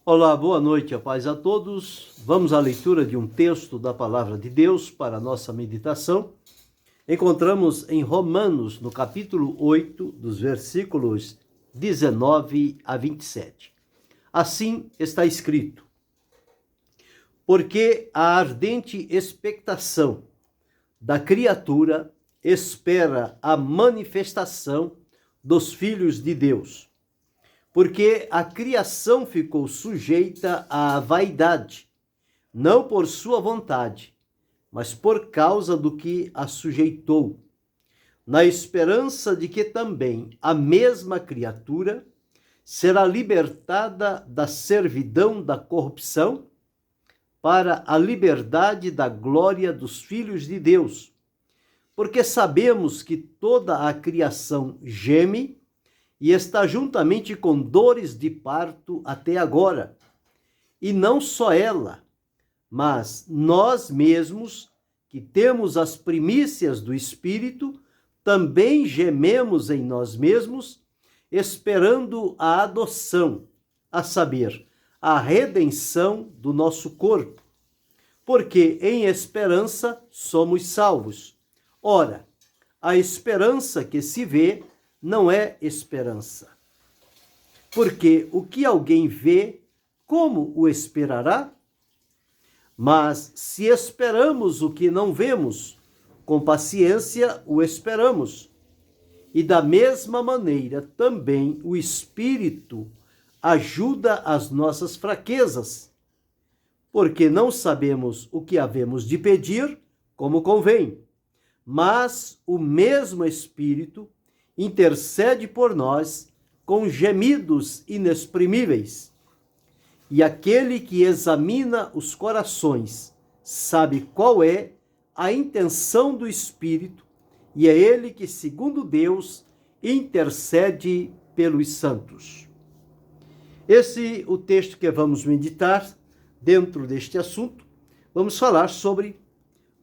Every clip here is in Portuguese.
Olá, boa noite, a paz a todos. Vamos à leitura de um texto da Palavra de Deus para a nossa meditação. Encontramos em Romanos, no capítulo 8, dos versículos 19 a 27. Assim está escrito: porque a ardente expectação da criatura espera a manifestação dos filhos de Deus. Porque a criação ficou sujeita à vaidade, não por sua vontade, mas por causa do que a sujeitou, na esperança de que também a mesma criatura será libertada da servidão da corrupção para a liberdade da glória dos filhos de Deus. Porque sabemos que toda a criação geme e está juntamente com dores de parto até agora. E não só ela, mas nós mesmos, que temos as primícias do Espírito, também gememos em nós mesmos, esperando a adoção, a saber, a redenção do nosso corpo. Porque em esperança somos salvos. Ora, a esperança que se vê não é esperança. Porque o que alguém vê, como o esperará? Mas se esperamos o que não vemos, com paciência o esperamos. E da mesma maneira também o Espírito ajuda as nossas fraquezas, porque não sabemos o que havemos de pedir como convém, mas o mesmo Espírito intercede por nós com gemidos inexprimíveis. E aquele que examina os corações sabe qual é a intenção do Espírito, e é ele que, segundo Deus, intercede pelos santos. Esse é o texto que vamos meditar dentro deste assunto. Vamos falar sobre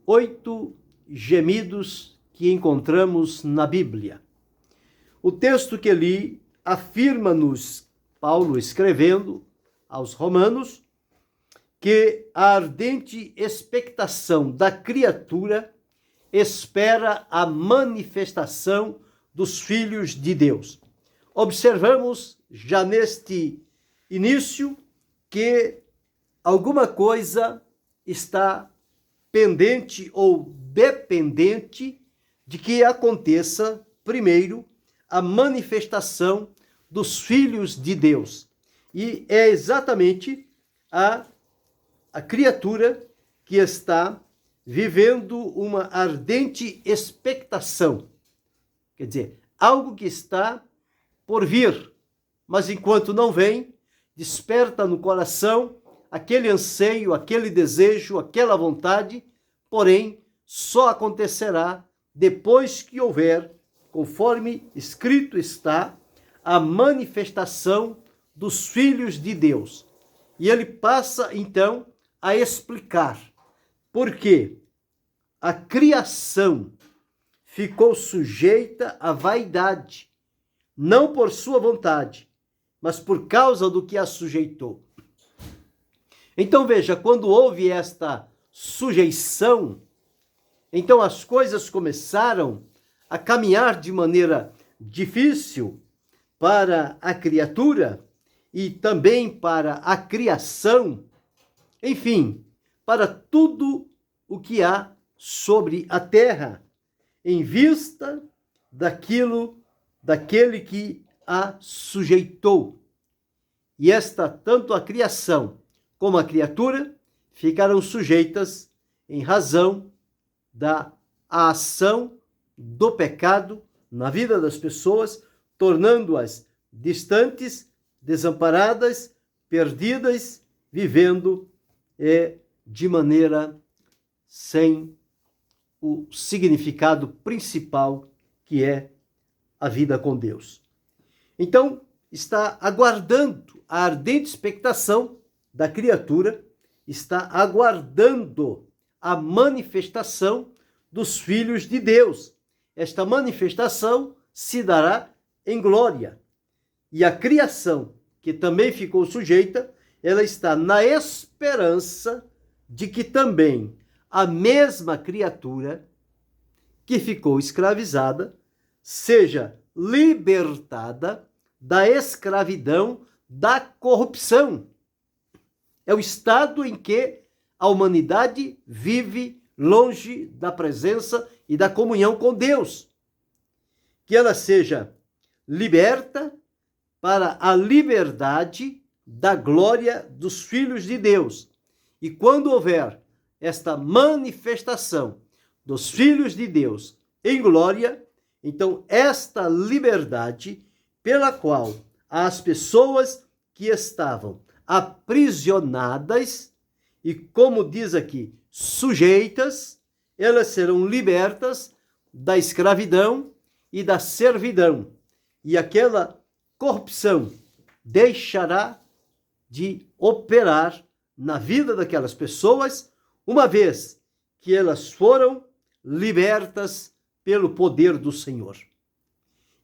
8 gemidos que encontramos na Bíblia. O texto que li afirma-nos, Paulo escrevendo aos Romanos, que a ardente expectação da criatura espera a manifestação dos filhos de Deus. Observamos já neste início que alguma coisa está pendente ou dependente de que aconteça primeiro a manifestação dos filhos de Deus. E é exatamente a criatura que está vivendo uma ardente expectação. Quer dizer, algo que está por vir, mas enquanto não vem, desperta no coração aquele anseio, aquele desejo, aquela vontade, porém, só acontecerá depois que houver, conforme escrito está, a manifestação dos filhos de Deus. E ele passa, então, a explicar por que a criação ficou sujeita à vaidade, não por sua vontade, mas por causa do que a sujeitou. Então, veja, quando houve esta sujeição, então as coisas começaram a caminhar de maneira difícil para a criatura e também para a criação, enfim, para tudo o que há sobre a terra, em vista daquele que a sujeitou. E tanto a criação como a criatura ficaram sujeitas em razão da ação do pecado na vida das pessoas, tornando-as distantes, desamparadas, perdidas, vivendo de maneira sem o significado principal que é a vida com Deus. Então, está aguardando a ardente expectação da criatura, está aguardando a manifestação dos filhos de Deus. Esta manifestação se dará em glória. E a criação, que também ficou sujeita, ela está na esperança de que também a mesma criatura que ficou escravizada seja libertada da escravidão, da corrupção. É o estado em que a humanidade vive longe da presença e da comunhão com Deus. Que ela seja liberta para a liberdade da glória dos filhos de Deus. E quando houver esta manifestação dos filhos de Deus em glória, então esta liberdade pela qual as pessoas que estavam aprisionadas e, como diz aqui, sujeitas, elas serão libertas da escravidão e da servidão. E aquela corrupção deixará de operar na vida daquelas pessoas, uma vez que elas foram libertas pelo poder do Senhor.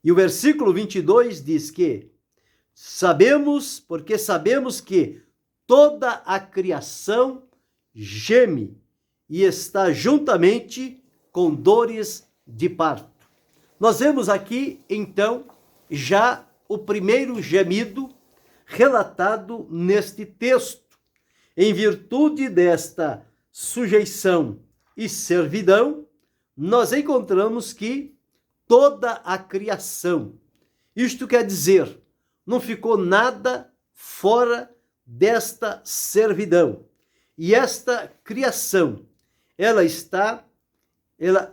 E o versículo 22 diz que porque sabemos que toda a criação geme e está juntamente com dores de parto. Nós vemos aqui, então, já o primeiro gemido relatado neste texto. Em virtude desta sujeição e servidão, nós encontramos que toda a criação, isto quer dizer, não ficou nada fora desta servidão. E esta criação, ela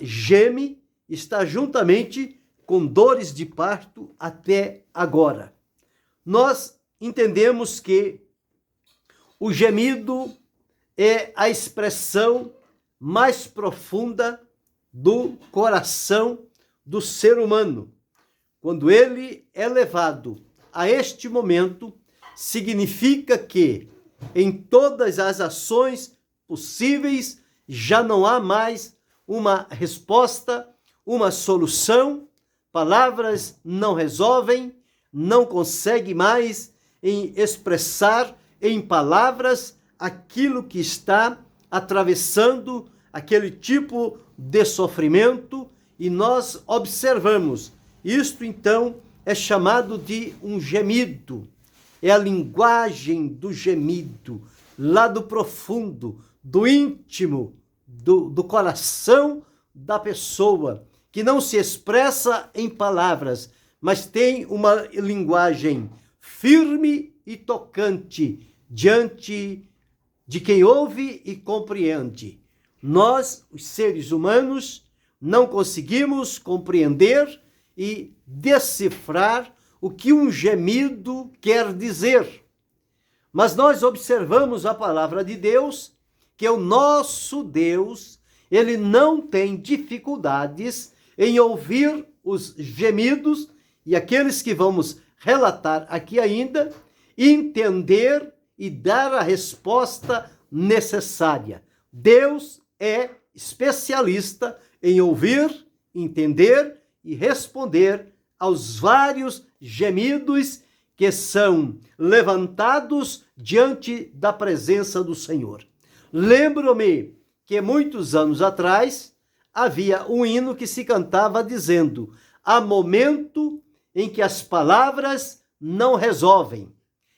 geme, está juntamente com dores de parto até agora. Nós entendemos que o gemido é a expressão mais profunda do coração do ser humano. Quando ele é levado a este momento, significa que em todas as ações possíveis já não há mais uma resposta, uma solução. Palavras não resolvem, não consegue mais em expressar em palavras aquilo que está atravessando aquele tipo de sofrimento, e nós observamos. Isto, então, é chamado de um gemido. É a linguagem do gemido, lá do profundo, do íntimo, do coração da pessoa, que não se expressa em palavras, mas tem uma linguagem firme e tocante diante de quem ouve e compreende. Nós, os seres humanos, não conseguimos compreender e decifrar o que um gemido quer dizer. Mas nós observamos a palavra de Deus, que o nosso Deus, ele não tem dificuldades em ouvir os gemidos, e aqueles que vamos relatar aqui ainda, entender e dar a resposta necessária. Deus é especialista em ouvir, entender e responder aos vários gemidos que são levantados diante da presença do Senhor. Lembro-me que muitos anos atrás havia um hino que se cantava dizendo: há momento em que as palavras não resolvem.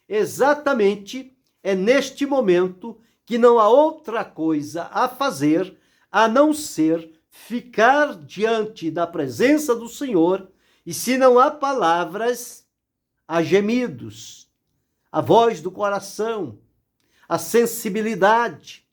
Exatamente é neste momento que não há outra coisa a fazer a não ser ficar diante da presença do Senhor, e se não há palavras, há gemidos, a voz do coração, a sensibilidade.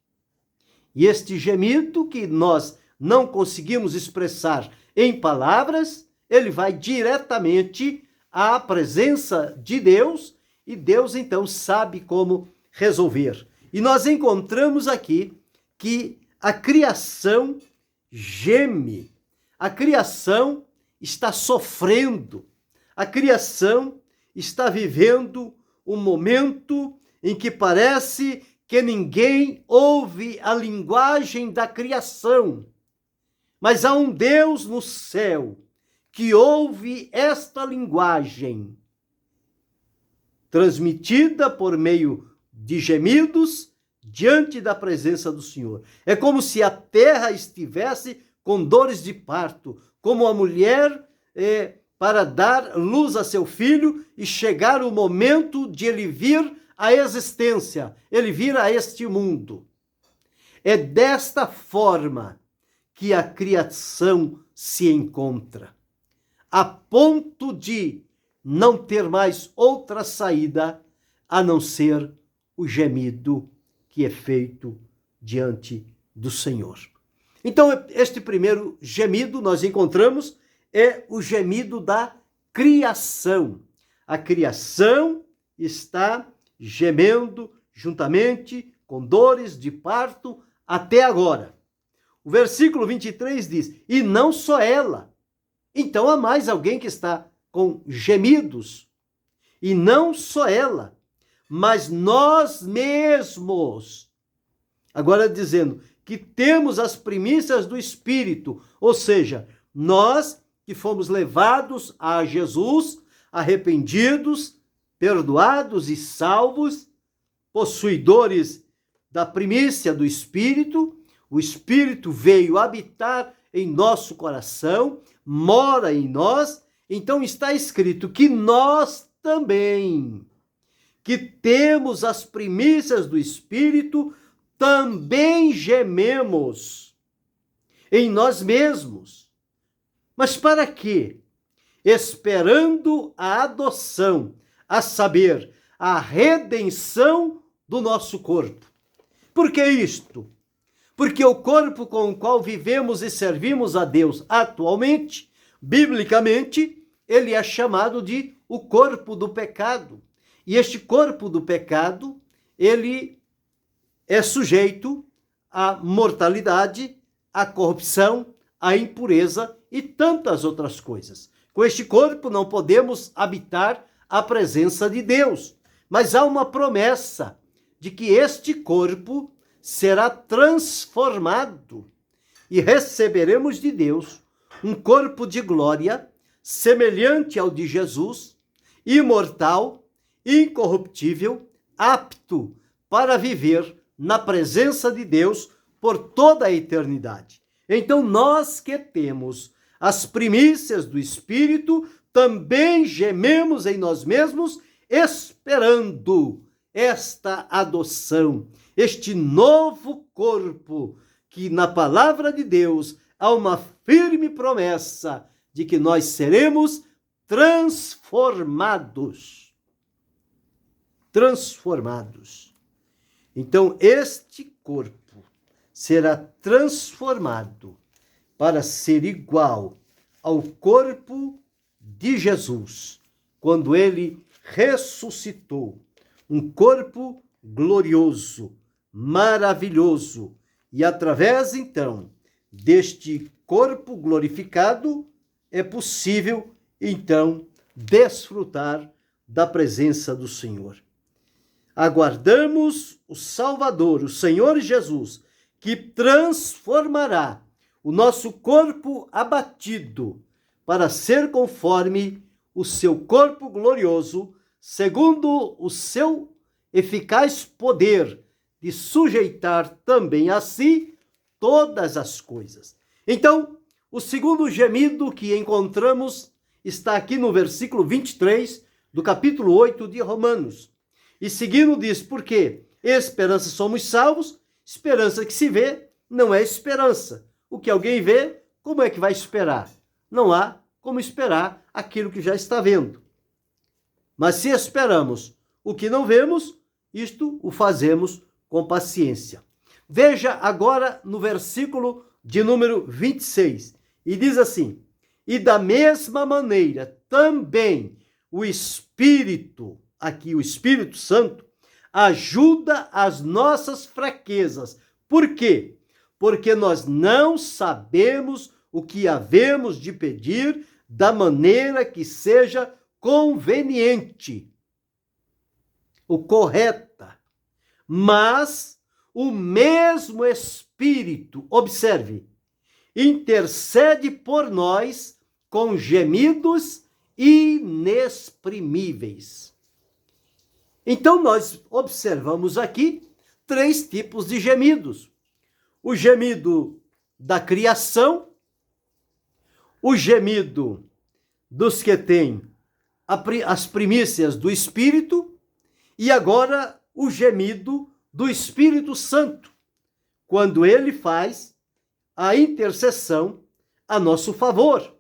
E este gemido que nós não conseguimos expressar em palavras, ele vai diretamente à presença de Deus, e Deus então sabe como resolver. E nós encontramos aqui que a criação geme, a criação está sofrendo, a criação está vivendo um momento em que parece que ninguém ouve a linguagem da criação. Mas há um Deus no céu que ouve esta linguagem, transmitida por meio de gemidos diante da presença do Senhor. É como se a terra estivesse com dores de parto, como a mulher para dar luz a seu filho e chegar o momento de ele vir à existência, ele vir a este mundo. É desta forma que a criação se encontra, a ponto de não ter mais outra saída a não ser o gemido que é feito diante do Senhor. Então, este primeiro gemido nós encontramos é o gemido da criação. A criação está gemendo juntamente com dores de parto até agora. O versículo 23 diz, e não só ela. Então há mais alguém que está com gemidos. E não só ela, mas nós mesmos. Agora dizendo que temos as primícias do Espírito, ou seja, nós que fomos levados a Jesus, arrependidos, perdoados e salvos, possuidores da primícia do Espírito, o Espírito veio habitar em nosso coração, mora em nós, então está escrito que nós também, que temos as primícias do Espírito, também gememos em nós mesmos. Mas para quê? Esperando a adoção, a saber, a redenção do nosso corpo. Por que isto? Porque o corpo com o qual vivemos e servimos a Deus atualmente, biblicamente, ele é chamado de o corpo do pecado. E este corpo do pecado, ele é sujeito à mortalidade, à corrupção, à impureza e tantas outras coisas. Com este corpo não podemos habitar a presença de Deus, mas há uma promessa de que este corpo será transformado e receberemos de Deus um corpo de glória semelhante ao de Jesus, imortal, incorruptível, apto para viver na presença de Deus por toda a eternidade. Então nós que temos as primícias do Espírito, também gememos em nós mesmos, esperando esta adoção, este novo corpo, que na palavra de Deus há uma firme promessa de que nós seremos transformados. Transformados. Então, este corpo será transformado para ser igual ao corpo de Jesus, quando ele ressuscitou. Um corpo glorioso, maravilhoso. E através, então, deste corpo glorificado, é possível, então, desfrutar da presença do Senhor. Aguardamos o Salvador, o Senhor Jesus, que transformará o nosso corpo abatido para ser conforme o seu corpo glorioso, segundo o seu eficaz poder de sujeitar também a si todas as coisas. Então, o segundo gemido que encontramos está aqui no versículo 23 do capítulo 8 de Romanos. E seguindo diz, porque esperança somos salvos, esperança que se vê não é esperança. O que alguém vê, como é que vai esperar? Não há como esperar aquilo que já está vendo. Mas se esperamos o que não vemos, isto o fazemos com paciência. Veja agora no versículo de número 26, e diz assim, e da mesma maneira também o Espírito, aqui o Espírito Santo, ajuda as nossas fraquezas. Por quê? Porque nós não sabemos o que havemos de pedir da maneira que seja conveniente, o correta. Mas o mesmo Espírito, observe, intercede por nós com gemidos inexprimíveis. Então nós observamos aqui 3 tipos de gemidos: o gemido da criação, o gemido dos que têm as primícias do Espírito e agora o gemido do Espírito Santo, quando ele faz a intercessão a nosso favor.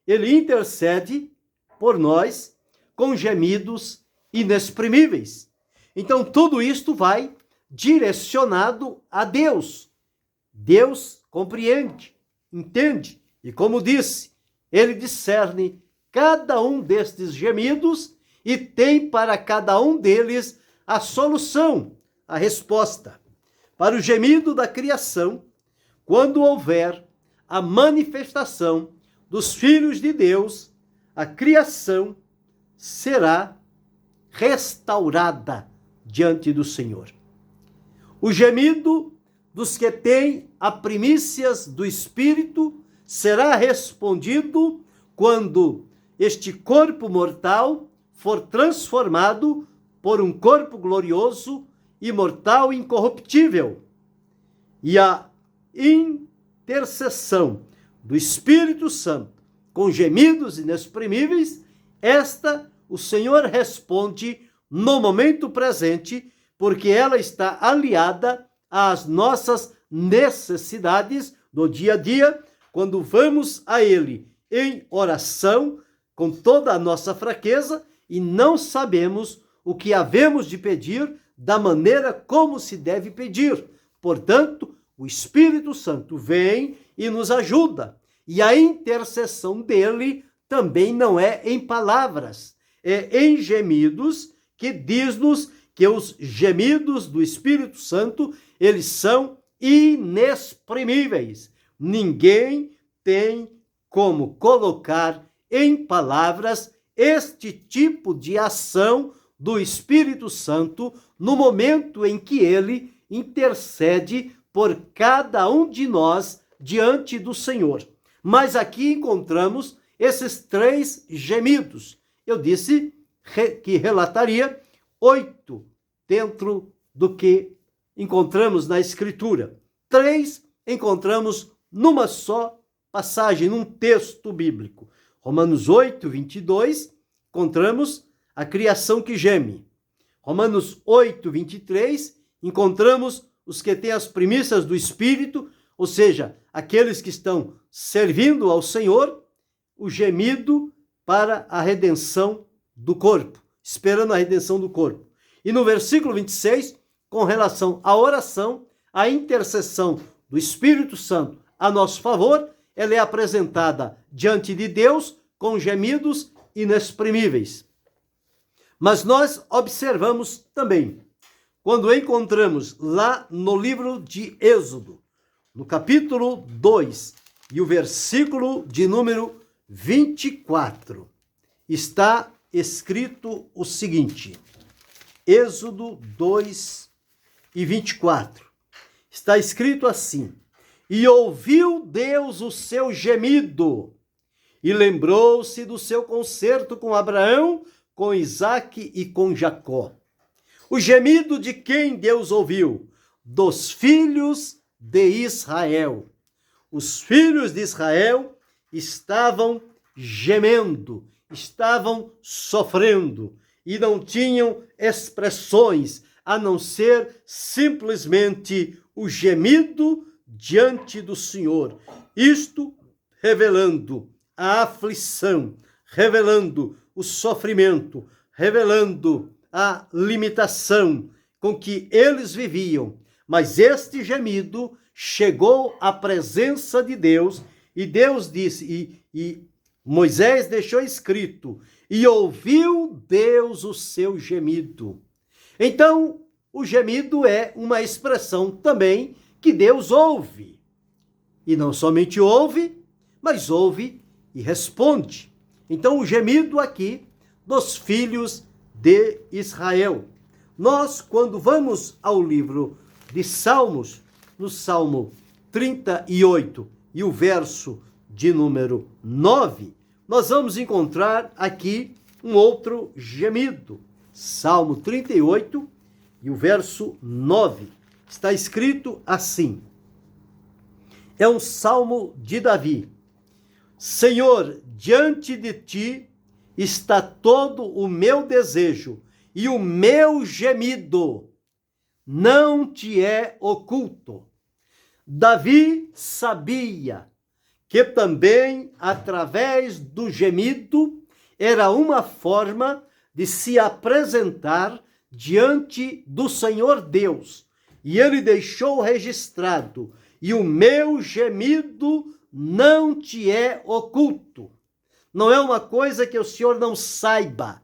Ele intercede por nós com gemidos inexprimíveis. Então tudo isto vai direcionado a Deus. Deus compreende, entende, e como disse, ele discerne cada um destes gemidos e tem para cada um deles a solução, a resposta. Para o gemido da criação, quando houver a manifestação dos filhos de Deus, a criação será restaurada diante do Senhor. O gemido dos que têm as primícias do Espírito será respondido quando este corpo mortal for transformado por um corpo glorioso, imortal e incorruptível. E a intercessão do Espírito Santo com gemidos inexprimíveis, esta o Senhor responde no momento presente, porque ela está aliada às nossas necessidades do dia a dia, quando vamos a Ele em oração, com toda a nossa fraqueza, e não sabemos o que havemos de pedir da maneira como se deve pedir. Portanto, o Espírito Santo vem e nos ajuda. E a intercessão dele também não é em palavras, é em gemidos, que diz-nos que os gemidos do Espírito Santo, eles são inexprimíveis. Ninguém tem como colocar em palavras este tipo de ação do Espírito Santo no momento em que ele intercede por cada um de nós diante do Senhor. Mas aqui encontramos esses 3 gemidos. Eu disse que relataria 8 dentro do que encontramos na Escritura. 3 encontramos numa só passagem, num texto bíblico. Romanos 8, 22, encontramos a criação que geme. Romanos 8, 23, encontramos os que têm as primícias do Espírito, ou seja, aqueles que estão servindo ao Senhor, o gemido para a redenção do corpo, esperando a redenção do corpo. E no versículo 26, com relação à oração, a intercessão do Espírito Santo a nosso favor, ela é apresentada diante de Deus com gemidos inexprimíveis. Mas nós observamos também, quando encontramos lá no livro de Êxodo, no capítulo 2 e o versículo de número 24, está escrito o seguinte: Êxodo 2 e 24. Está escrito assim: E ouviu Deus o seu gemido, e lembrou-se do seu concerto com Abraão, com Isaque e com Jacó. O gemido de quem Deus ouviu? Dos filhos de Israel. Os filhos de Israel estavam gemendo, estavam sofrendo, e não tinham expressões a não ser simplesmente o gemido diante do Senhor. Isto revelando a aflição, revelando o sofrimento, revelando a limitação com que eles viviam. Mas este gemido chegou à presença de Deus, e Deus disse, e Moisés deixou escrito: e ouviu Deus o seu gemido. Então, o gemido é uma expressão também que Deus ouve. E não somente ouve, mas ouve e responde. Então, o gemido aqui dos filhos de Israel. Nós, quando vamos ao livro de Salmos, no Salmo 38 e o verso de número 9, nós vamos encontrar aqui um outro gemido. Salmo 38 e o verso 9. Está escrito assim. É um salmo de Davi. Senhor, diante de ti está todo o meu desejo e o meu gemido não te é oculto. Davi sabia que também, através do gemido, era uma forma de se apresentar diante do Senhor Deus. E ele deixou registrado, e o meu gemido não te é oculto. Não é uma coisa que o Senhor não saiba,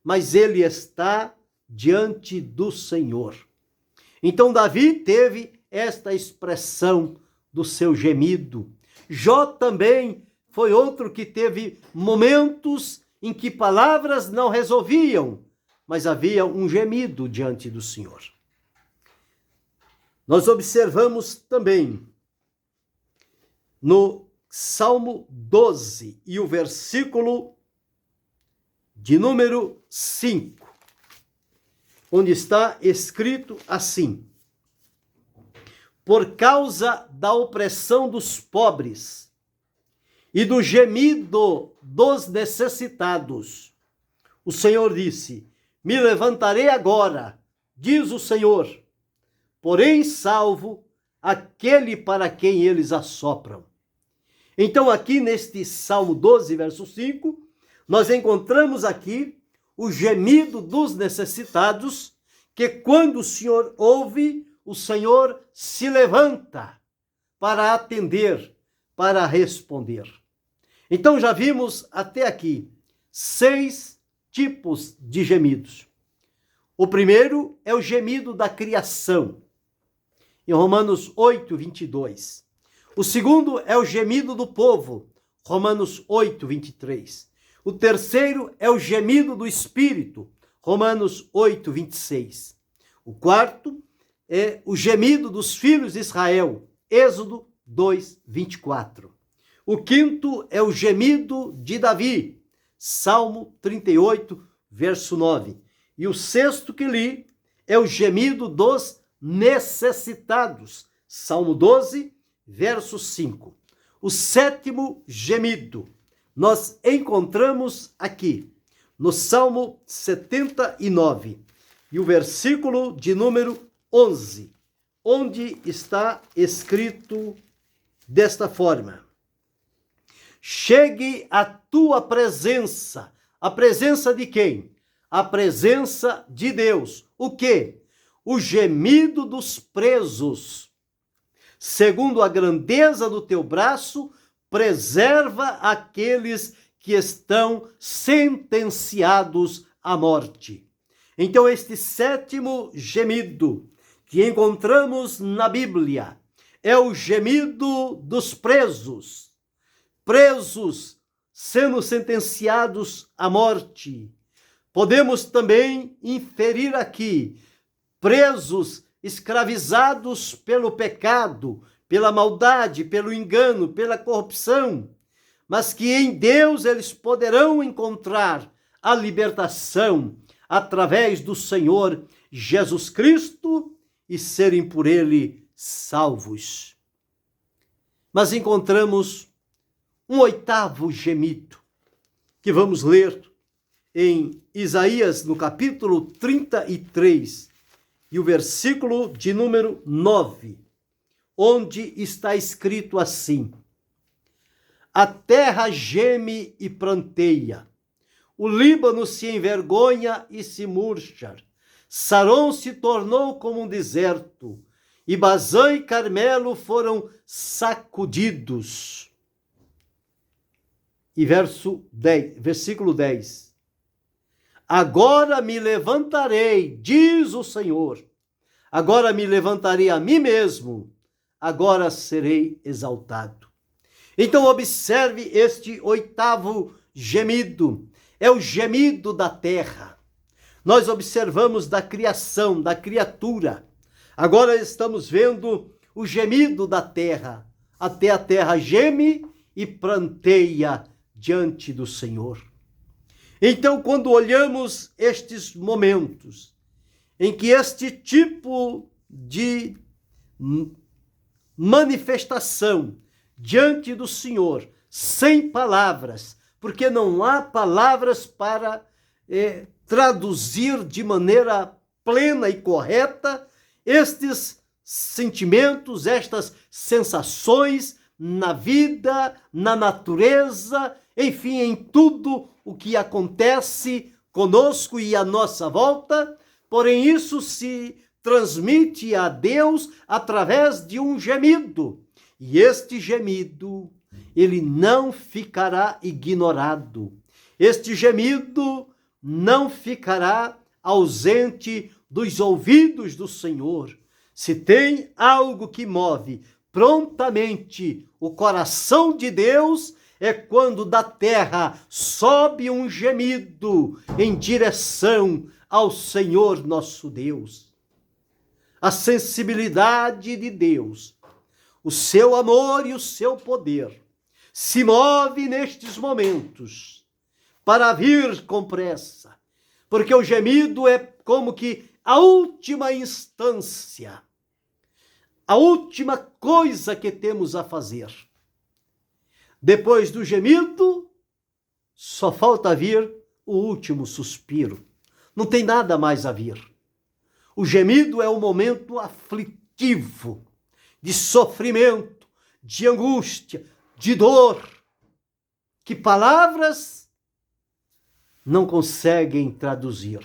mas ele está diante do Senhor. Então Davi teve esta expressão do seu gemido. Jó também foi outro que teve momentos em que palavras não resolviam, mas havia um gemido diante do Senhor. Nós observamos também no Salmo 12 e o versículo de número 5, onde está escrito assim: por causa da opressão dos pobres e do gemido dos necessitados, o Senhor disse: me levantarei agora, diz o Senhor, porém salvo aquele para quem eles assopram. Então aqui neste Salmo 12, verso 5, nós encontramos aqui o gemido dos necessitados, que quando o Senhor ouve, o Senhor se levanta para atender, para responder. Então já vimos até aqui 6 tipos de gemidos. O primeiro é o gemido da criação, em Romanos 8, 22. O segundo é o gemido do povo, Romanos 8, 23. O terceiro é o gemido do Espírito, Romanos 8, 26. O quarto é o gemido dos filhos de Israel, Êxodo 2, 24. O quinto é o gemido de Davi, Salmo 38, verso 9. E o sexto que li é o gemido dos necessitados, Salmo 12, verso 5. O sétimo gemido nós encontramos aqui no Salmo 79 e o versículo de número 11, onde está escrito desta forma: chegue a tua presença. A presença de quem? A presença de Deus. O quê? O gemido dos presos. Segundo a grandeza do teu braço, preserva aqueles que estão sentenciados à morte. Então, este sétimo gemido que encontramos na Bíblia é o gemido dos presos. Presos sendo sentenciados à morte. Podemos também inferir aqui presos escravizados pelo pecado, pela maldade, pelo engano, pela corrupção, mas que em Deus eles poderão encontrar a libertação através do Senhor Jesus Cristo e serem por ele salvos. Mas encontramos um oitavo gemido, que vamos ler em Isaías, no capítulo 33, e o versículo de número 9, onde está escrito assim: a terra geme e pranteia, o Líbano se envergonha e se murcha, Saron se tornou como um deserto, e Bazã e Carmelo foram sacudidos. E versículo 10. Agora me levantarei, diz o Senhor, agora me levantarei a mim mesmo, agora serei exaltado. Então observe este oitavo gemido, é o gemido da terra. Nós observamos da criação, da criatura. Agora estamos vendo o gemido da terra. Até a terra geme e pranteia diante do Senhor. Então, quando olhamos estes momentos em que este tipo de manifestação diante do Senhor, sem palavras, porque não há palavras para traduzir de maneira plena e correta estes sentimentos, estas sensações na vida, na natureza, enfim, em tudo o que acontece conosco e à nossa volta. Porém, isso se transmite a Deus através de um gemido. E este gemido, ele não ficará ignorado. Este gemido não ficará ausente dos ouvidos do Senhor. Se tem algo que move prontamente o coração de Deus, é quando da terra sobe um gemido em direção ao Senhor nosso Deus. A sensibilidade de Deus, o seu amor e o seu poder se move nestes momentos para vir com pressa, porque o gemido é como que a última instância, a última coisa que temos a fazer. Depois do gemido, só falta vir o último suspiro. Não tem nada mais a vir. O gemido é um momento aflitivo, de sofrimento, de angústia, de dor, que palavras não conseguem traduzir.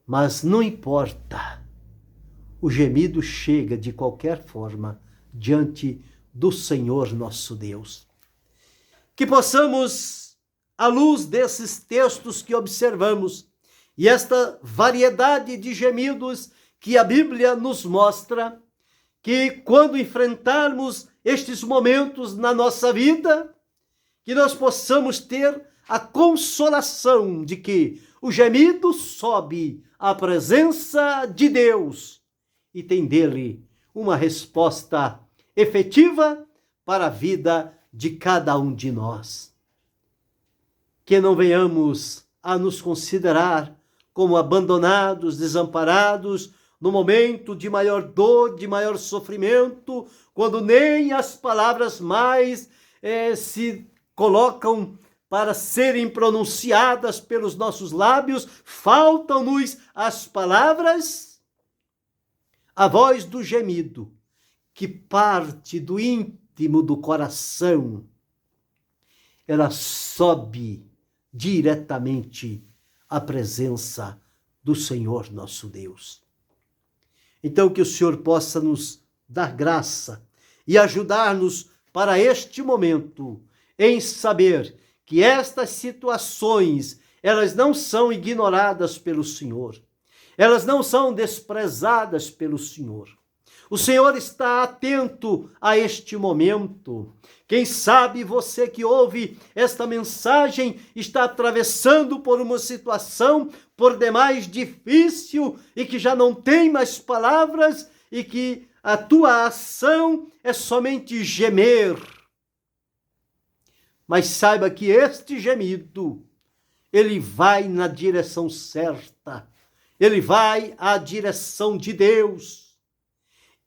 Mas não importa, o gemido chega de qualquer forma diante do Senhor nosso Deus. Que possamos, à luz desses textos que observamos, e esta variedade de gemidos que a Bíblia nos mostra, que quando enfrentarmos estes momentos na nossa vida, que nós possamos ter a consolação de que o gemido sobe à presença de Deus e tem dele uma resposta efetiva para a vida de cada um de nós. Que não venhamos a nos considerar como abandonados, desamparados, no momento de maior dor, de maior sofrimento, quando nem as palavras mais se colocam para serem pronunciadas pelos nossos lábios, faltam-nos as palavras, a voz do gemido, que parte do íntimo do coração, ela sobe diretamente à presença do Senhor nosso Deus. Então, que o Senhor possa nos dar graça e ajudar-nos para este momento, em saber que estas situações, elas não são ignoradas pelo Senhor, elas não são desprezadas pelo Senhor. O Senhor está atento a este momento. Quem sabe você que ouve esta mensagem está atravessando por uma situação por demais difícil e que já não tem mais palavras e que a tua ação é somente gemer. Mas saiba que este gemido, ele vai na direção certa, ele vai à direção de Deus.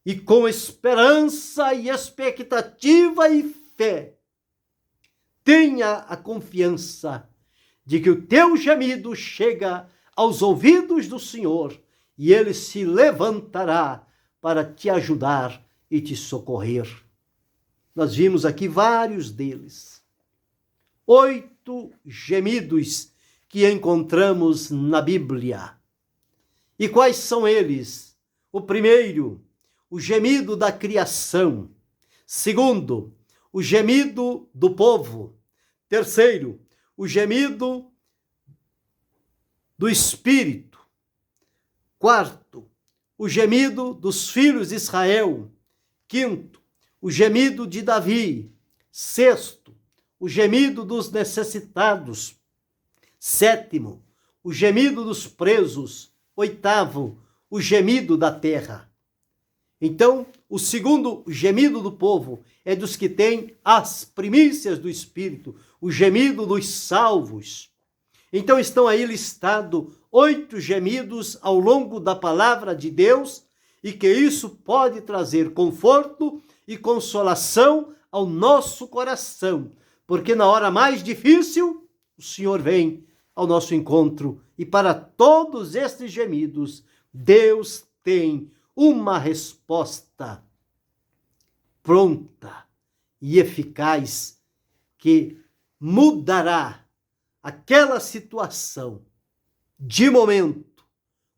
E com esperança e expectativa e fé, tenha a confiança de que o teu gemido chega aos ouvidos do Senhor e ele se levantará para te ajudar e te socorrer. Nós vimos aqui vários deles. 8 gemidos que encontramos na Bíblia. E quais são eles? O primeiro, o gemido da criação. Segundo, o gemido do povo. Terceiro, o gemido do Espírito. Quarto, o gemido dos filhos de Israel. Quinto, o gemido de Davi. Sexto, o gemido dos necessitados. Sétimo, o gemido dos presos. Oitavo, o gemido da terra. Então, o segundo gemido do povo é dos que têm as primícias do Espírito, o gemido dos salvos. Então estão aí listados 8 gemidos ao longo da palavra de Deus, e que isso pode trazer conforto e consolação ao nosso coração, porque na hora mais difícil, o Senhor vem ao nosso encontro, e para todos estes gemidos, Deus tem uma resposta pronta e eficaz que mudará aquela situação de momento,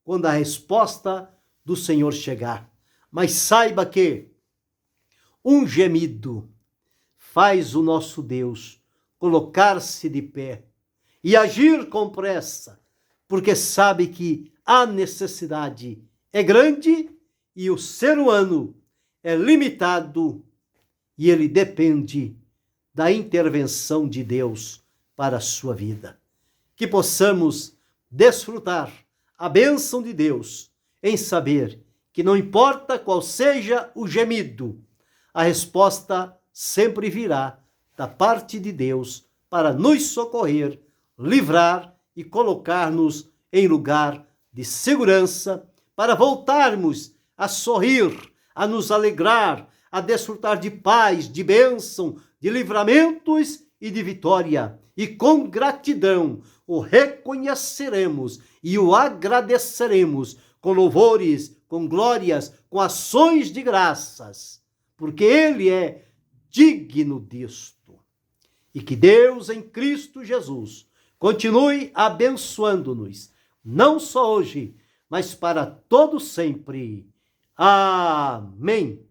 quando a resposta do Senhor chegar. Mas saiba que um gemido faz o nosso Deus colocar-se de pé e agir com pressa, porque sabe que a necessidade é grande e o ser humano é limitado e ele depende da intervenção de Deus para a sua vida. Que possamos desfrutar a bênção de Deus em saber que não importa qual seja o gemido, a resposta sempre virá da parte de Deus para nos socorrer, livrar e colocar-nos em lugar de segurança, para voltarmos a sorrir, a nos alegrar, a desfrutar de paz, de bênção, de livramentos e de vitória. E com gratidão o reconheceremos e o agradeceremos com louvores, com glórias, com ações de graças, porque Ele é digno disto. E que Deus em Cristo Jesus continue abençoando-nos, não só hoje, mas para todo sempre. Amém.